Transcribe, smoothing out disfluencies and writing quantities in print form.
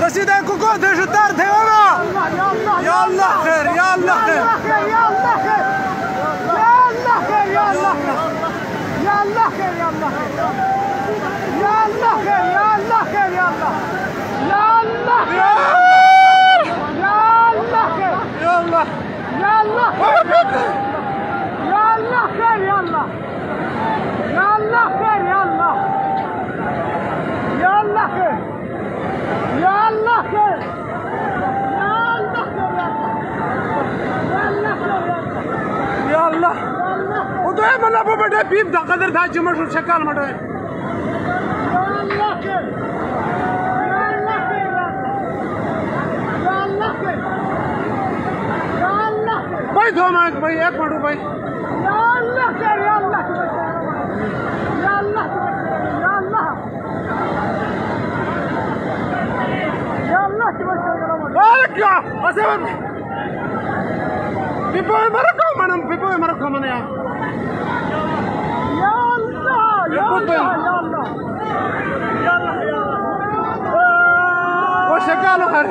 رشيدان كوكو ديجو طارد هنا يلا خير يلا خير يلا خير يلا خير يلا يلا خير يلا يلا خير يلا خير يلا يلا خير يلا خير يلا يلا خير يلا خير يلا يلا خير يلا يلا خير يلا خير يلا ودائما ابو بدا بيب دا قدر تھا جمش شکل مڑے يلا خير يلا خير يلا خير يلا خير भाई 2 मिनट भाई 1 मिनट भाई يلا خير يلا يلا يلا مالك يا اسد بيبوي مركو من يا يلا وشكاله خير